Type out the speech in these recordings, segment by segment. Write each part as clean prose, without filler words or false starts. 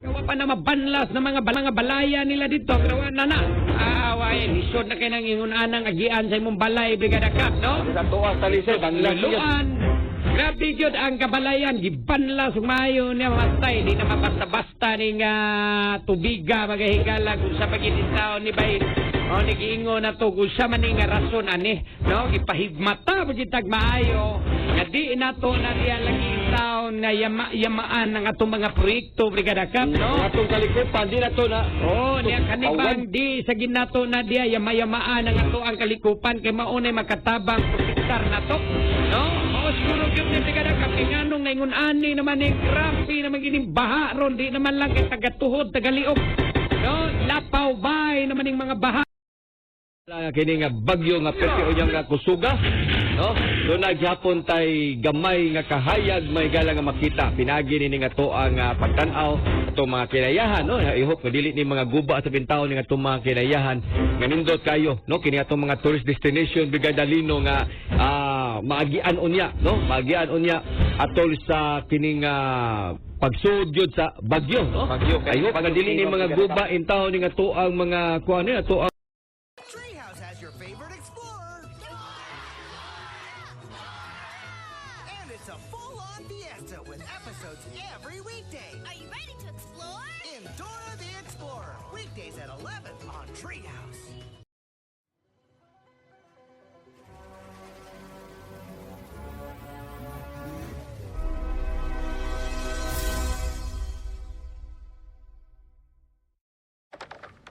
Gawa pa na mabanlas na mga balaya nila dito. Gawa na na. Away, lisod na kayo ng ingunanang agian sa imong balay, Brigada Cap, no? Sa tuwa sa lisod, ang Luluan. Grabe yun ang kabalayan. Gibanlas, umayo niya matay. Di na mabasta-basta ni nga tubiga, magahigala kung sa pagkititaw ni Bayin. O, nag-iingo na to kung sa maning rason, ani. No? Ipahigmata, magitag maayo. Nga di na to na diya lagi taon na yamaan ng atong mga proyekto, Brigada Cap, no? Atong kalikupan, di na to na. Oh, niya kanibang di sa ginato na diya yama-yamaan ang ato ang kalikupan kay maunay makatabang protektar na to. No? Mao siguro gyud ni Brigada Cap nganong ngayon ani naman ni grabe naman gining baha ron di naman lang kay tagatuhod tagaliog. No? Lapaw bay naman ning mga baha. Kini nga bagyo nga pwede o nga kusuga, no? Doon naghapon tay gamay nga kahayag may gala nga makita. Pinagi ni nga to ang pagtanaw ato mga kinayahan, no? I hope dili ni mga guba sa bintaw ni nga to mga kinayahan nga nindot kayo, no? Kini atong mga tourist destination Brigada Lino nga maagian unya, no? Maagian unya atol sa kining pagsud gyud sa bagyo, no? Bagyo I hope nga dili ni mga guba intaw ni nga to ang mga kuan ni ato Treehouse has your favorite explorer. And it's a full-on fiesta with episodes every weekday. Are you ready to explore? In Dora the Explorer, weekdays at 11 on Treehouse.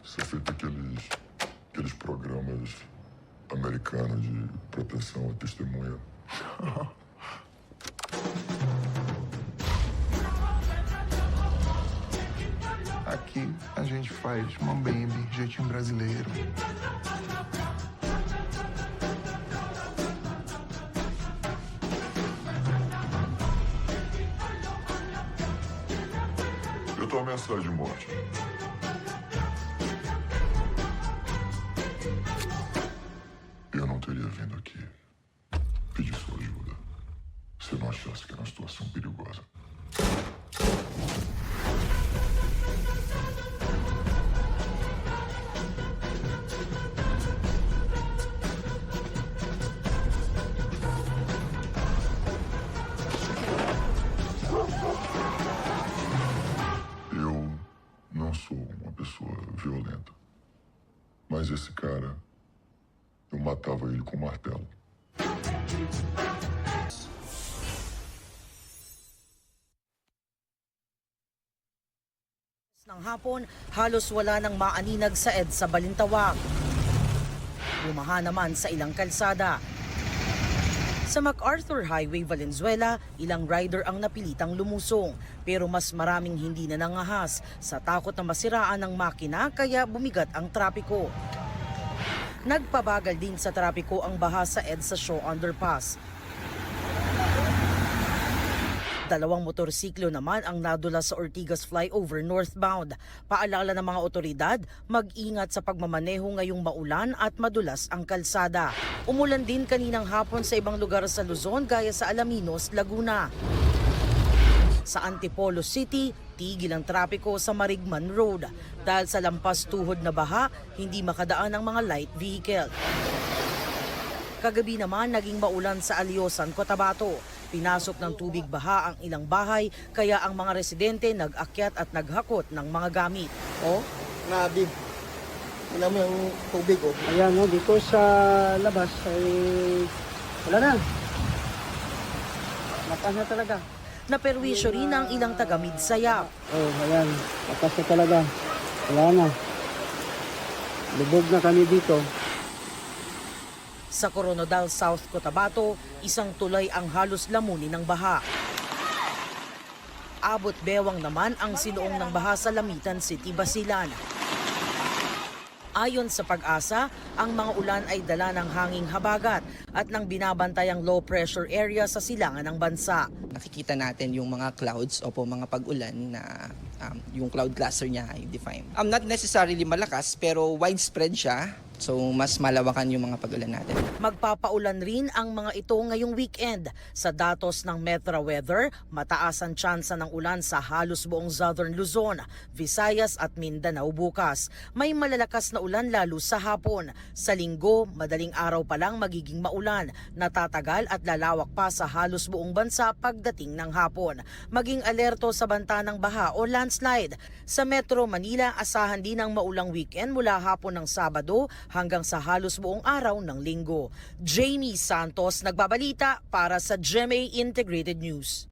Ser feito aqueles programas americanos de proteção à testemunha. Aqui a gente faz mambembe, jeitinho brasileiro. Eu tô ameaçado de morte. Eu não teria vindo aqui pedir sua ajuda se eu não achasse que era uma situação perigosa. Eu não sou uma pessoa violenta, mas esse cara, eu matava ele com um martelo. Ng hapon, halos wala nang maaninag sa EDSA Balintawak. Bumaha naman sa ilang kalsada. Sa MacArthur Highway, Valenzuela, ilang rider ang napilitang lumusong. Pero mas maraming hindi na nangahas sa takot na masiraan ng makina kaya bumigat ang trapiko. Nagpabagal din sa trapiko ang baha sa EDSA Shaw Underpass. Dalawang motorsiklo naman ang nadula sa Ortigas Flyover northbound. Paalala ng mga otoridad, mag-ingat sa pagmamaneho ngayong maulan at madulas ang kalsada. Umulan din kaninang hapon sa ibang lugar sa Luzon gaya sa Alaminos, Laguna. Sa Antipolo City, tigil ang trapiko sa Marigman Road. Dahil sa lampas tuhod na baha, hindi makadaan ang mga light vehicle. Kagabi naman naging maulan sa Aliosan, Cotabato. Pinasok ng tubig baha ang ilang bahay kaya ang mga residente nag-akyat at naghakot ng mga gamit. Oh, nabib. Alam mo yung tubig, oh. Ayan, no, dito sa labas ay wala na. Matas na talaga. Naperwisyo rin ang ilang taga-Midsayap. Oh, ayan. Matas na talaga. Wala na. Lubog na kami dito. Sa Coronadal South, Cotabato, isang tulay ang halos lamunin ng baha. Abot bewang naman ang sinuong ng baha sa Lamitan City, Basilan. Ayon sa Pag-asa, ang mga ulan ay dala ng hanging habagat at ng binabantayang low pressure area sa silangan ng bansa. Nakikita natin yung mga clouds o po mga pag-ulan na yung cloud cluster niya ay defined. Not necessarily malakas pero widespread siya. So mas malawakan yung mga pag-ulan natin. Magpapaulan rin ang mga ito ngayong weekend. Sa datos ng Metra Weather, mataas ang tsansa ng ulan sa halos buong Southern Luzon, Visayas at Mindanao bukas. May malalakas na ulan lalo sa hapon. Sa Linggo, madaling araw pa lang magiging maulan, natatagal at lalawak pa sa halos buong bansa pagdating ng hapon. Maging alerto sa banta ng baha o landslide. Sa Metro Manila, asahan din ang maulang weekend mula hapon ng Sabado hanggang sa halos buong araw ng Linggo. Jamie Santos nagbabalita para sa GMA Integrated News.